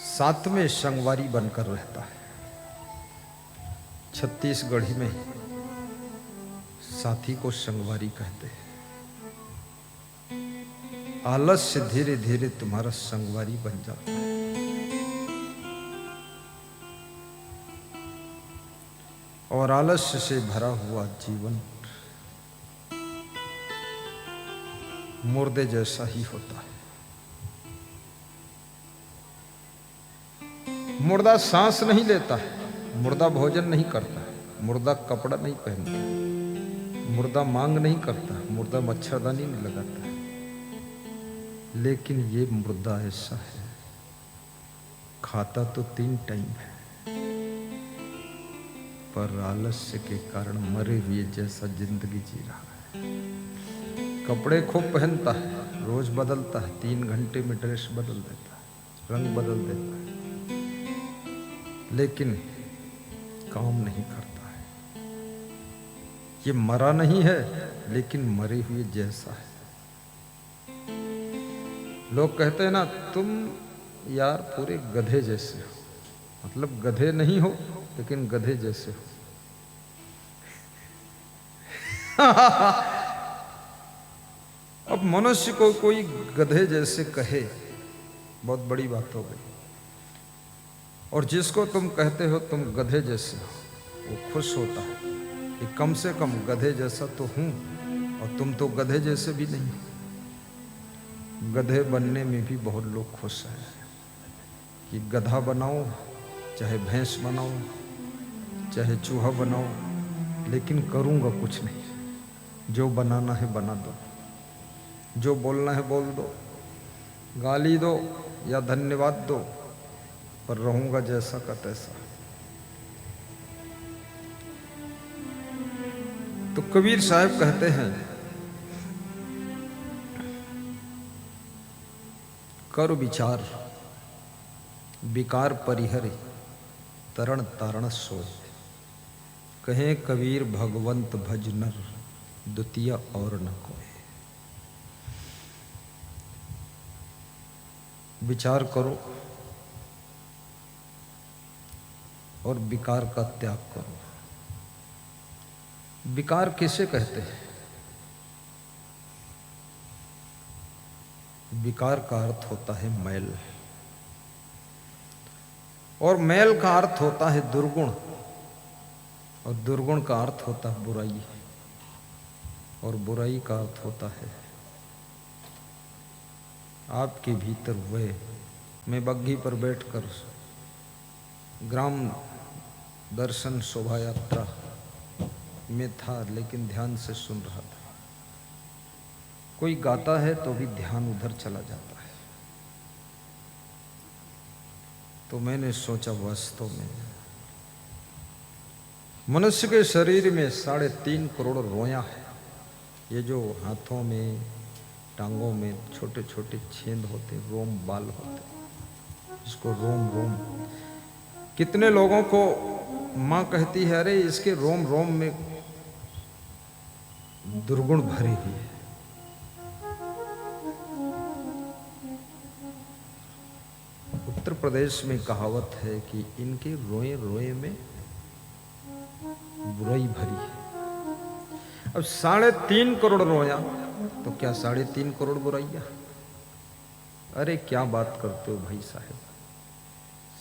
साथ में संगवारी बनकर रहता है। छत्तीसगढ़ी में साथी को संगवारी कहते हैं। आलस्य धीरे धीरे तुम्हारा संगवारी बन जाता है। और आलस्य से भरा हुआ जीवन मुर्दे जैसा ही होता है। मुर्दा सांस नहीं लेता है, मुर्दा भोजन नहीं करता है, मुर्दा कपड़ा नहीं पहनता, मुर्दा मांग नहीं करता, मुर्दा मच्छरदानी नहीं लगाता है। लेकिन ये मुर्दा ऐसा है, खाता तो 3 टाइम है, पर आलस्य के कारण मरे हुए जैसा जिंदगी जी रहा है। कपड़े खूब पहनता है, रोज बदलता है, 3 घंटे में ड्रेस बदल देता है, रंग बदल देता है, लेकिन काम नहीं करता है। ये मरा नहीं है, लेकिन मरे हुए जैसा है। लोग कहते हैं ना, तुम यार पूरे गधे जैसे हो। मतलब गधे नहीं हो, लेकिन गधे जैसे हो। अब मनुष्य को कोई गधे जैसे कहे, बहुत बड़ी बात हो गई। और जिसको तुम कहते हो तुम गधे जैसे हो, वो खुश होता है कि कम से कम गधे जैसा तो हूं, और तुम तो गधे जैसे भी नहीं हो। गधे बनने में भी बहुत लोग खुश हैं कि गधा बनाओ, चाहे भैंस बनाओ, चाहे चूहा बनाओ, लेकिन करूंगा कुछ नहीं। जो बनाना है बना दो, जो बोलना है बोल दो, गाली दो या धन्यवाद दो, पर रहूंगा जैसा का तैसा। तो कबीर साहब कहते हैं, कर विचार विकार परिहरे तरण तारण सोय। कहें कबीर भगवंत भज नर, द्वितीय और न कोई। विचार करो और विकार का त्याग करो। विकार किसे कहते हैं? विकार का अर्थ होता है मैल, और मैल का अर्थ होता है दुर्गुण, और दुर्गुण का अर्थ होता है बुराई, और बुराई का अर्थ होता है आपके भीतर हुए। मैं बग्घी पर बैठकर ग्राम दर्शन शोभा यात्रा में था, लेकिन ध्यान से सुन रहा था। कोई गाता है तो भी ध्यान उधर चला जाता है। तो मैंने सोचा, वास्तव में मनुष्य के शरीर में 3.5 करोड़ रोया है। ये जो हाथों में टांगों में छोटे छोटे छेद होते, रोम बाल होते, इसको रोम रोम। कितने लोगों को माँ कहती है, अरे इसके रोम रोम में दुर्गुण भरी हुई है। उत्तर प्रदेश में कहावत है कि इनके रोए रोए में बुराई भरी है। अब 3.5 करोड़ रोया, तो क्या 3.5 करोड़ बुराइयां? अरे क्या बात करते हो भाई साहब,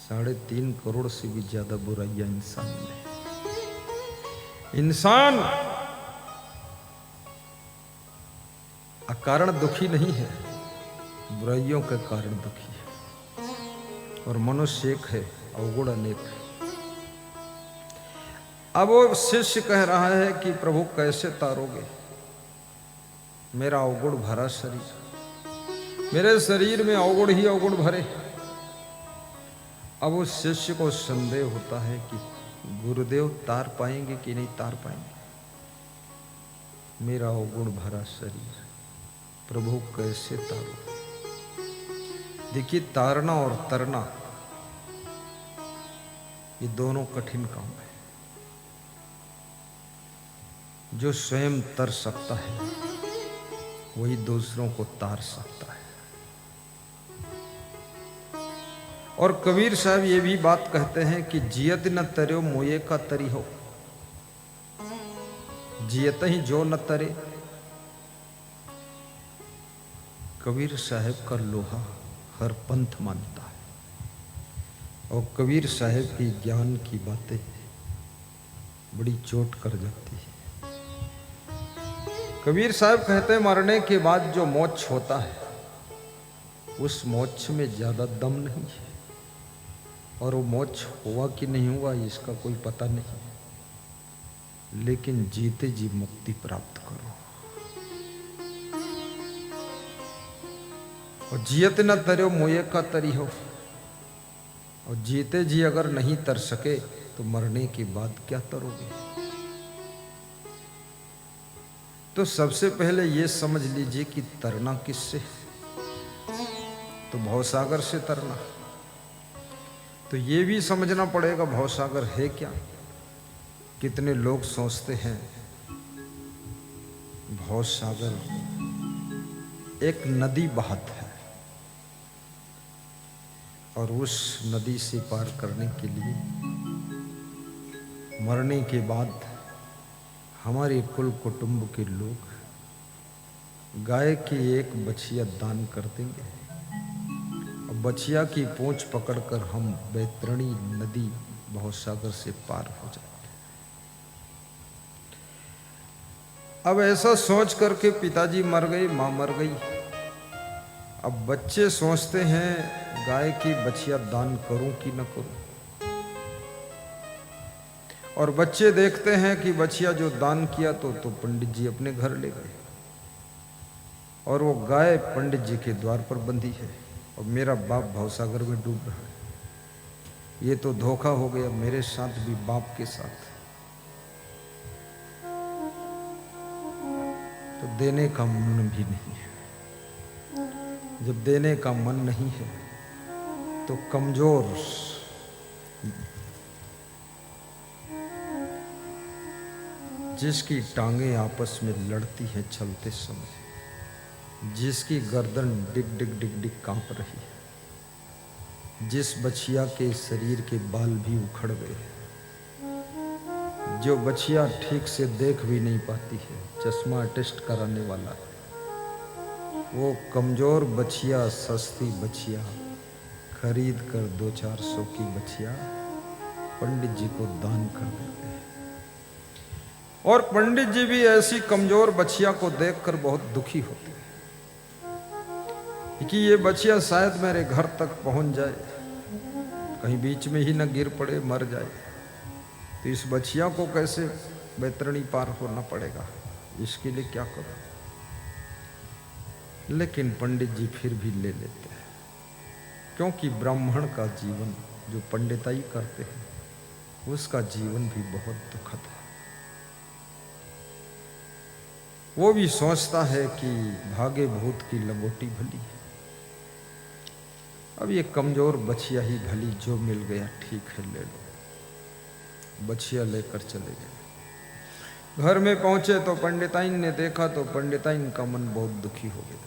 3.5 करोड़ से भी ज्यादा बुराइयां इंसान में। इंसान अकारण दुखी नहीं है, बुराइयों के कारण दुखी है। और मनुष्य एक है, अवगुण अनेक है। अब वो शिष्य कह रहा है कि प्रभु कैसे तारोगे मेरा अवगुण भरा शरीर? मेरे शरीर में अवगुण ही अवगुण भरे। अब उस शिष्य को संदेह होता है कि गुरुदेव तार पाएंगे कि नहीं तार पाएंगे मेरा अवगुण भरा शरीर। प्रभु कैसे तारो? देखिए, तारना और तरना ये दोनों कठिन काम है। जो स्वयं तर सकता है वही दूसरों को तार सकता है। और कबीर साहब ये भी बात कहते हैं कि जियत न तर्यो मोये का तरी हो, जियत ही जो न तरे। कबीर साहब का लोहा हर पंथ मानता है और कबीर साहब की ज्ञान की बातें बड़ी चोट कर जाती है। कबीर साहब कहते हैं मरने के बाद जो मोक्ष होता है उस मोक्ष में ज्यादा दम नहीं है, और वो मोक्ष हुआ कि नहीं हुआ इसका कोई पता नहीं, लेकिन जीते जी मुक्ति प्राप्त करो। और जियत न तर्यो मोये का तरी हो, और जीते जी अगर नहीं तर सके तो मरने के बाद क्या तरोगे। तो सबसे पहले ये समझ लीजिए कि तरना किससे, तो भवसागर से तरना। तो ये भी समझना पड़ेगा भवसागर है क्या। कितने लोग सोचते हैं भवसागर एक नदी बहत है और उस नदी से पार करने के लिए मरने के बाद हमारे कुल कुटुंब के लोग गाय की एक बछिया दान कर देंगे और बछिया की पूंछ पकड़कर हम बैतरणी नदी भवसागर से पार हो जाएंगे। अब ऐसा सोच करके पिताजी मर गए, माँ मर गई। अब बच्चे सोचते हैं गाय की बछिया दान करूं कि न करूं, और बच्चे देखते हैं कि बछिया जो दान किया तो पंडित जी अपने घर ले गए और वो गाय पंडित जी के द्वार पर बंधी है और मेरा बाप भवसागर में डूब रहा है। ये तो धोखा हो गया मेरे साथ भी, बाप के साथ। तो देने का मन भी नहीं है। जब देने का मन नहीं है तो कमजोर जिसकी टांगें आपस में लड़ती हैं चलते समय, जिसकी गर्दन डिग डिग डिग डिग कांप रही है, जिस बछिया के शरीर के बाल भी उखड़ गए, जो बछिया ठीक से देख भी नहीं पाती है, चश्मा टेस्ट कराने वाला है, वो कमजोर बछिया, सस्ती बछिया खरीद कर 200-400 की बछिया पंडित जी को दान कर देते हैं। और पंडित जी भी ऐसी कमजोर बछिया को देखकर बहुत दुखी होते हैं कि ये बछिया शायद मेरे घर तक पहुंच जाए, कहीं बीच में ही न गिर पड़े, मर जाए, तो इस बछिया को कैसे बैतरणी पार होना पड़ेगा, इसके लिए क्या करूं। लेकिन पंडित जी फिर भी ले लेते हैं, क्योंकि ब्राह्मण का जीवन जो पंडिताई करते हैं उसका जीवन भी बहुत दुखद है। वो भी सोचता है कि भागे भूत की लंगोटी भली है, अब ये कमजोर बछिया ही भली, जो मिल गया ठीक है ले लो। बछिया लेकर चले गए। घर में पहुंचे तो पंडिताइन ने देखा तो पंडिताइन का मन बहुत दुखी हो गया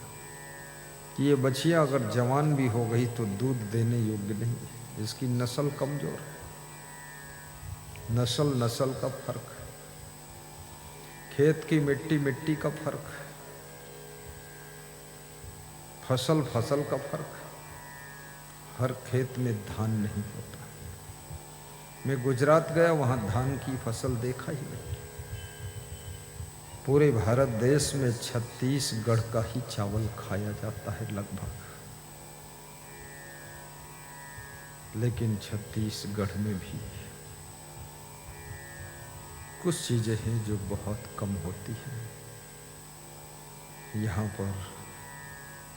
कि ये बछिया अगर जवान भी हो गई तो दूध देने योग्य नहीं है, इसकी नस्ल कमजोर है। नस्ल नस्ल का फर्क है, खेत की मिट्टी मिट्टी का फर्क है, फसल फसल का फर्क है। हर खेत में धान नहीं होता। मैं गुजरात गया, वहां धान की फसल देखा ही नहीं। पूरे भारत देश में छत्तीसगढ़ का ही चावल खाया जाता है लगभग, लेकिन छत्तीसगढ़ में भी कुछ चीजें हैं जो बहुत कम होती हैं। यहाँ पर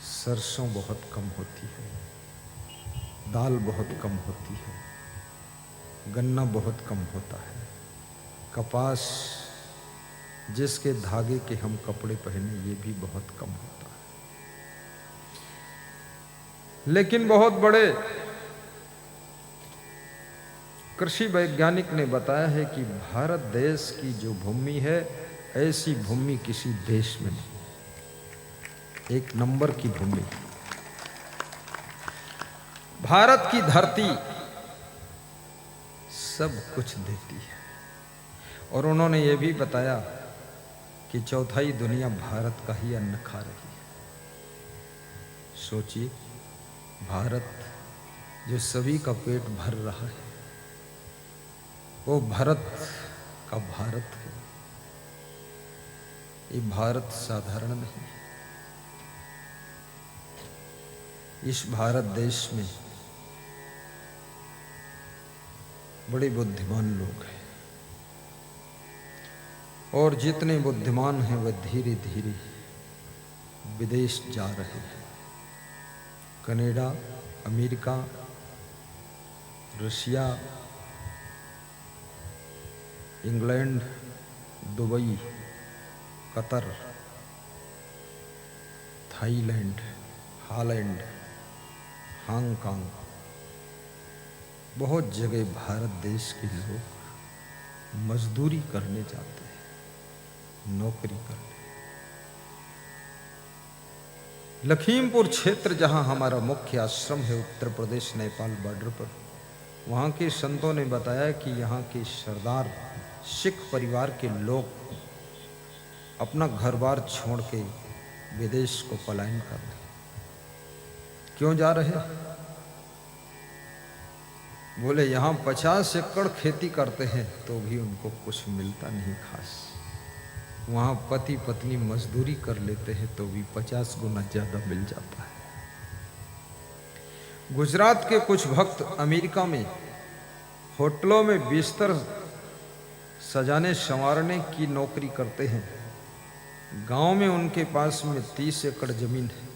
सरसों बहुत कम होती है, दाल बहुत कम होती है, गन्ना बहुत कम होता है, कपास जिसके धागे के हम कपड़े पहने ये भी बहुत कम होता है। लेकिन बहुत बड़े कृषि वैज्ञानिक ने बताया है कि भारत देश की जो भूमि है ऐसी भूमि किसी देश में नहीं, एक नंबर की भूमि। भारत की धरती सब कुछ देती है। और उन्होंने ये भी बताया कि चौथाई दुनिया भारत का ही अन्न खा रही है। सोचिए, भारत जो सभी का पेट भर रहा है, वो भारत का भारत है। ये भारत साधारण नहीं है। इस भारत देश में बड़े बुद्धिमान लोग हैं, और जितने बुद्धिमान हैं वह धीरे धीरे विदेश जा रहे हैं। Canada, America, Russia, England, Dubai, Qatar, Thailand, Holland, Hong Kong, बहुत जगह भारत देश के लोग मजदूरी करने जाते हैं, नौकरी करने। लखीमपुर क्षेत्र जहां हमारा मुख्य आश्रम है, उत्तर प्रदेश नेपाल बॉर्डर पर, वहां के संतों ने बताया कि यहाँ के सरदार सिख परिवार के लोग अपना घर बार छोड़ के विदेश को पलायन कर रहे। क्यों जा रहे? बोले यहाँ 50 एकड़ खेती करते हैं तो भी उनको कुछ मिलता नहीं खास। वहाँ पति पत्नी मजदूरी कर लेते हैं तो भी 50 गुना ज्यादा मिल जाता है। गुजरात के कुछ भक्त अमेरिका में होटलों में बिस्तर सजाने संवारने की नौकरी करते हैं। गांव में उनके पास में 30 एकड़ जमीन है,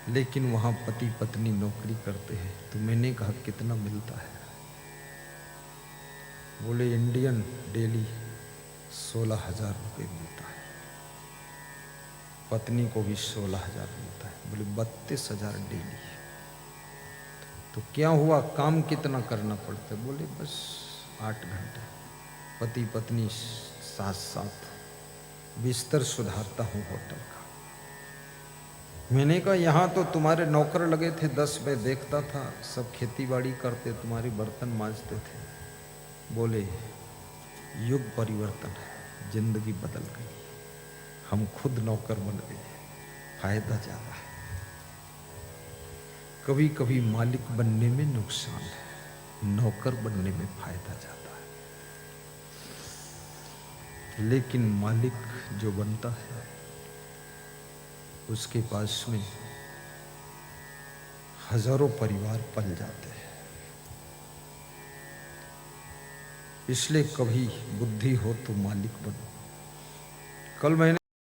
लेकिन वहां पति पत्नी नौकरी करते हैं। तो मैंने कहा कितना मिलता है? बोले इंडियन डेली 16,000 रुपये मिलता है, पत्नी को भी 16,000 मिलता है। बोले 32,000 डेली। तो क्या हुआ, काम कितना करना पड़ता है? बोले बस 8 घंटे, पति पत्नी साथ साथ बिस्तर सुधारता हूँ होटल का। मैंने कहा यहाँ तो तुम्हारे नौकर लगे थे 10, मैं देखता था सब खेती बाड़ी करते, तुम्हारे बर्तन मांजते थे। बोले युग परिवर्तन है, जिंदगी बदल गई, हम खुद नौकर बन गए, फायदा ज्यादा है। कभी कभी मालिक बनने में नुकसान है, नौकर बनने में फायदा ज्यादा है। लेकिन मालिक जो बनता है उसके पास में हजारों परिवार पल जाते हैं। इसलिए कभी बुद्धि हो तो मालिक बनो। कल मैंने